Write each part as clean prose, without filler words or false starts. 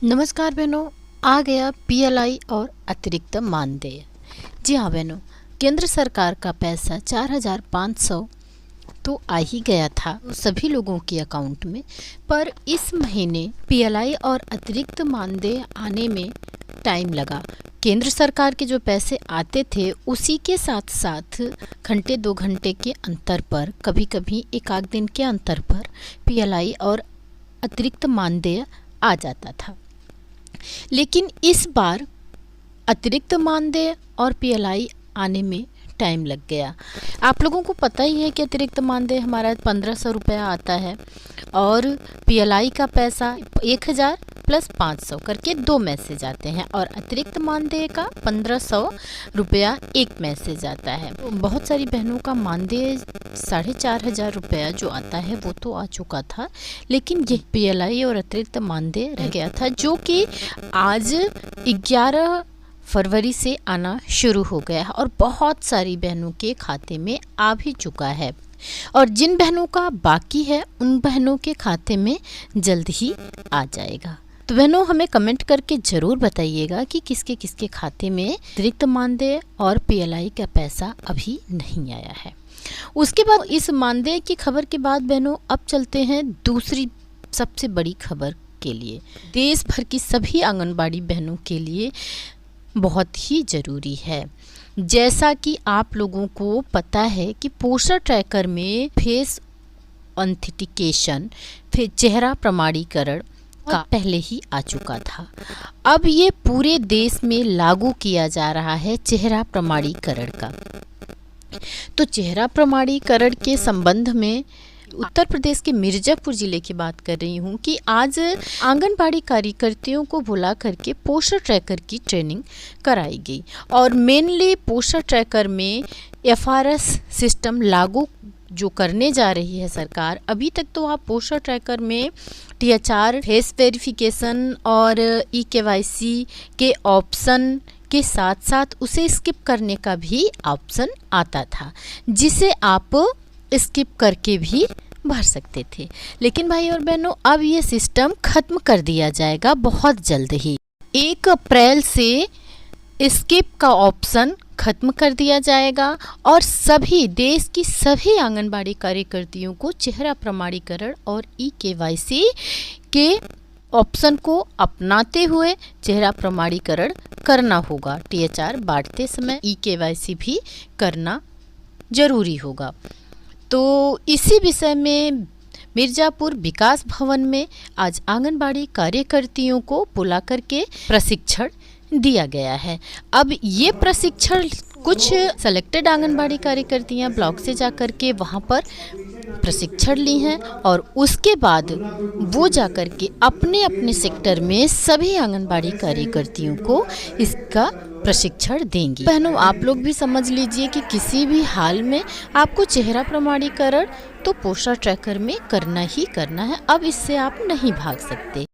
नमस्कार बहनों, आ गया पीएलआई और अतिरिक्त मानदेय। जी हाँ बहनों, केंद्र सरकार का पैसा 4,500 तो आ ही गया था सभी लोगों के अकाउंट में। पर इस महीने पीएलआई और अतिरिक्त मानदेय आने में टाइम लगा। केंद्र सरकार के जो पैसे आते थे उसी के साथ साथ घंटे 2 घंटे के अंतर पर, कभी कभी एक आध दिन के अंतर पर पीएलआई और अतिरिक्त मानदेय आ जाता था। लेकिन इस बार अतिरिक्त मानदेय और पीएलआई आने में टाइम लग गया। आप लोगों को पता ही है कि अतिरिक्त मानदेय हमारा 1,500 रुपया आता है और पीएलआई का पैसा 1,000 प्लस 500 करके 2 मैसेज आते हैं और अतिरिक्त मानदेय का 1,500 रुपया एक मैसेज आता है। बहुत सारी बहनों का मानदेय 4,500 रुपया जो आता है वो तो आ चुका था, लेकिन ये पीएलआई और अतिरिक्त मानदेय रह गया था जो कि आज 11 फरवरी से आना शुरू हो गया है और बहुत सारी बहनों के खाते में आ भी चुका है और जिन बहनों का बाकी है उन बहनों के खाते में जल्द ही आ जाएगा। तो बहनों, हमें कमेंट करके ज़रूर बताइएगा कि किसके किसके खाते में अतिरिक्त मानदेय और पीएलआई का पैसा अभी नहीं आया है। उसके बाद इस मानदेय की खबर के बाद बहनों अब चलते हैं दूसरी सबसे बड़ी खबर के लिए। देश भर की सभी आंगनबाड़ी बहनों के लिए बहुत ही ज़रूरी है। जैसा कि आप लोगों को पता है कि पोस्टर ट्रैकर में फेस ऑथेंटिकेशन, फिर चेहरा प्रमाणीकरण का पहले ही आ चुका था। अब ये पूरे देश में लागू किया जा रहा है चेहरा प्रमाणीकरण का। तो चेहरा प्रमाणीकरण के संबंध में उत्तर प्रदेश के मिर्जापुर ज़िले की बात कर रही हूँ कि आज आंगनबाड़ी कार्यकर्तियों को बुला करके पोस्टर ट्रैकर की ट्रेनिंग कराई गई और मेनली पोस्टर ट्रैकर में एफआरएस सिस्टम लागू जो करने जा रही है सरकार। अभी तक तो आप पोस्टर ट्रैकर में टीएचआर, फेस वेरिफिकेशन और ई-केवाईसी के ऑप्शन के साथ साथ उसे स्किप करने का भी ऑप्शन आता था, जिसे आप स्किप करके भी भर सकते थे। लेकिन भाई और बहनों, अब ये सिस्टम खत्म कर दिया जाएगा बहुत जल्द ही। 1 अप्रैल से स्किप का ऑप्शन खत्म कर दिया जाएगा और सभी देश की सभी आंगनबाड़ी कार्यकर्तियों को चेहरा प्रमाणीकरण और ई-केवाईसी के ऑप्शन को अपनाते हुए चेहरा प्रमाणीकरण करना होगा। टीएचआर बांटते समय ई-केवाईसी भी करना जरूरी होगा। तो इसी विषय में मिर्जापुर विकास भवन में आज आंगनबाड़ी कार्यकर्तियों को बुला करके प्रशिक्षण दिया गया है। अब ये प्रशिक्षण कुछ सेलेक्टेड आंगनबाड़ी कार्यकर्तियां ब्लॉक से जाकर के वहाँ पर प्रशिक्षण ली हैं और उसके बाद वो जाकर के अपने अपने सेक्टर में सभी आंगनबाड़ी कार्यकर्तियों को इसका प्रशिक्षण देंगी। बहनों, आप लोग भी समझ लीजिए कि किसी भी हाल में आपको चेहरा प्रमाणीकरण तो पोस्टर ट्रैकर में करना ही करना है। अब इससे आप नहीं भाग सकते।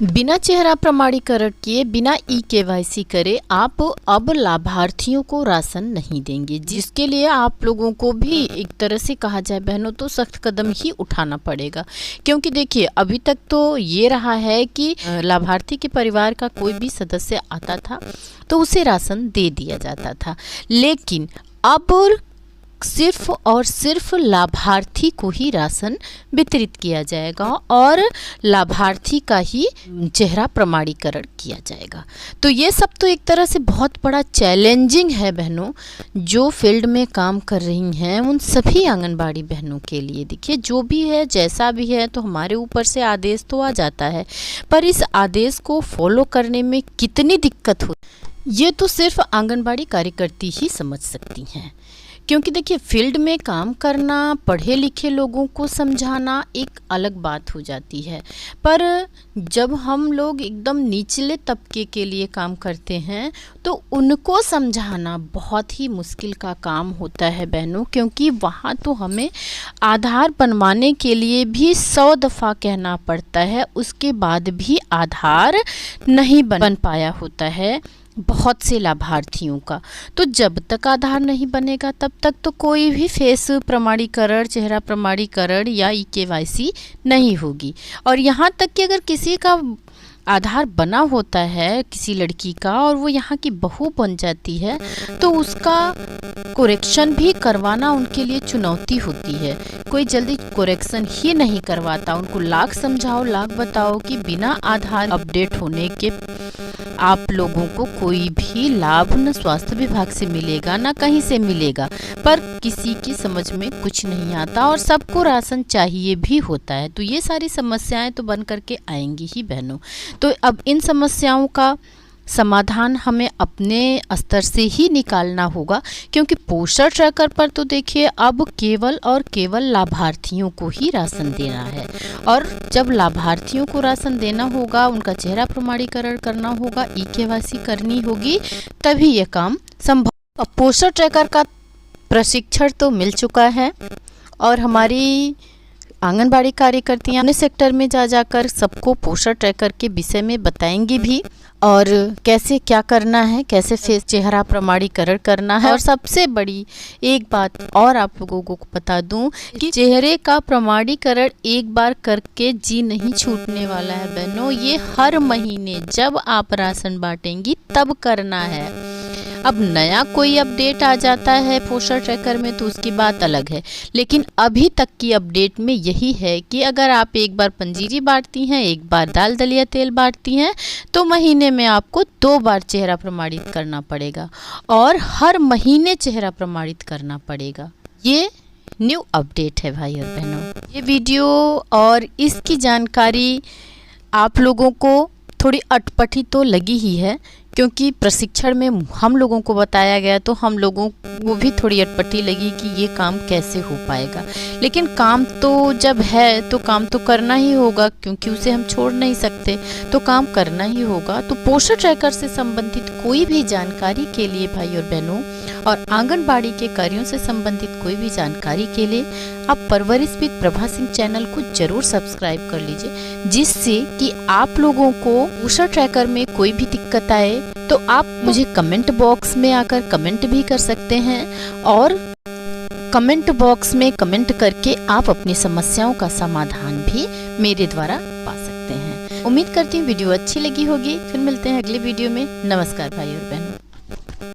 बिना चेहरा प्रमाणीकरण किए, बिना ई-केवाईसी करे आप अब लाभार्थियों को राशन नहीं देंगे, जिसके लिए आप लोगों को भी एक तरह से कहा जाए बहनों तो सख्त कदम ही उठाना पड़ेगा। क्योंकि देखिए, अभी तक तो ये रहा है कि लाभार्थी के परिवार का कोई भी सदस्य आता था तो उसे राशन दे दिया जाता था, लेकिन अब सिर्फ और सिर्फ लाभार्थी को ही राशन वितरित किया जाएगा और लाभार्थी का ही चेहरा प्रमाणीकरण किया जाएगा। तो ये सब तो एक तरह से बहुत बड़ा चैलेंजिंग है बहनों, जो फील्ड में काम कर रही हैं उन सभी आंगनबाड़ी बहनों के लिए। देखिए, जो भी है जैसा भी है तो हमारे ऊपर से आदेश तो आ जाता है, पर इस आदेश को फॉलो करने में कितनी दिक्कत हो ये तो सिर्फ आंगनबाड़ी कार्यकर्ती ही समझ सकती हैं। क्योंकि देखिए, फील्ड में काम करना, पढ़े लिखे लोगों को समझाना एक अलग बात हो जाती है, पर जब हम लोग एकदम निचले तबके के लिए काम करते हैं तो उनको समझाना बहुत ही मुश्किल का काम होता है बहनों। क्योंकि वहाँ तो हमें आधार बनवाने के लिए भी 100 दफ़ा कहना पड़ता है, उसके बाद भी आधार नहीं बन पाया होता है बहुत से लाभार्थियों का। तो जब तक आधार नहीं बनेगा तब तक तो कोई भी फेस प्रमाणीकरण, चेहरा प्रमाणीकरण या ई-केवाईसी नहीं होगी। और यहाँ तक कि अगर किसी का आधार बना होता है किसी लड़की का और वो यहाँ की बहू बन जाती है, तो उसका कोरेक्शन भी करवाना उनके लिए चुनौती होती है। कोई जल्दी कोरेक्शन ही नहीं करवाता। उनको लाख समझाओ, लाख बताओ कि बिना आधार अपडेट होने के आप लोगों को कोई भी लाभ न स्वास्थ्य विभाग से मिलेगा न कहीं से मिलेगा, पर किसी की समझ में कुछ नहीं आता और सबको राशन चाहिए भी होता है। तो ये सारी समस्याएं तो बन करके आएंगी ही बहनों। तो अब इन समस्याओं का समाधान हमें अपने स्तर से ही निकालना होगा, क्योंकि पोस्टर ट्रैकर पर तो देखिए अब केवल और केवल लाभार्थियों को ही राशन देना है, और जब लाभार्थियों को राशन देना होगा, उनका चेहरा प्रमाणीकरण करना होगा, ई-केवाईसी करनी होगी, तभी ये काम संभव। अब पोस्टर ट्रैकर का प्रशिक्षण तो मिल चुका है और हमारी आंगनबाड़ी कार्यकर्तियां अपने सेक्टर में जा जाकर सबको पोस्टर ट्रैकर के विषय में बताएंगी भी, और कैसे क्या करना है, कैसे फेस चेहरा प्रमाणीकरण करना है। और सबसे बड़ी एक बात और आप लोगों को बता दूं कि चेहरे का प्रमाणीकरण एक बार करके जी नहीं छूटने वाला है बहनों। ये हर महीने जब आप राशन बांटेंगी तब करना है। अब नया कोई अपडेट आ जाता है पोस्टर ट्रैकर में तो उसकी बात अलग है, लेकिन अभी तक की अपडेट में यही है कि अगर आप एक बार पंजीरी बांटती हैं, एक बार दाल दलिया तेल बांटती हैं, तो महीने में आपको 2 बार चेहरा प्रमाणित करना पड़ेगा और हर महीने चेहरा प्रमाणित करना पड़ेगा। ये न्यू अपडेट है भाई और बहनों। ये वीडियो और इसकी जानकारी आप लोगों को थोड़ी अटपटी तो लगी ही है, क्योंकि प्रशिक्षण में हम लोगों को बताया गया तो हम लोगों को भी थोड़ी अटपटी लगी कि ये काम कैसे हो पाएगा। लेकिन काम तो जब है तो काम तो करना ही होगा, क्योंकि उसे हम छोड़ नहीं सकते, तो काम करना ही होगा। तो पोस्टर ट्रैकर से संबंधित कोई भी जानकारी के लिए भाई और बहनों, और आंगनबाड़ी के कार्यों से संबंधित कोई भी जानकारी के लिए आप परवरिश विद प्रभा सिंह चैनल को जरूर सब्सक्राइब कर लीजिए, जिससे कि आप लोगों को पोस्टर ट्रैकर में कोई भी दिक्कत आए तो आप मुझे कमेंट बॉक्स में आकर कमेंट भी कर सकते हैं, और कमेंट बॉक्स में कमेंट करके आप अपनी समस्याओं का समाधान भी मेरे द्वारा पा सकते हैं। उम्मीद करती हूँ वीडियो अच्छी लगी होगी। फिर मिलते हैं अगले वीडियो में। नमस्कार भाई और बहन।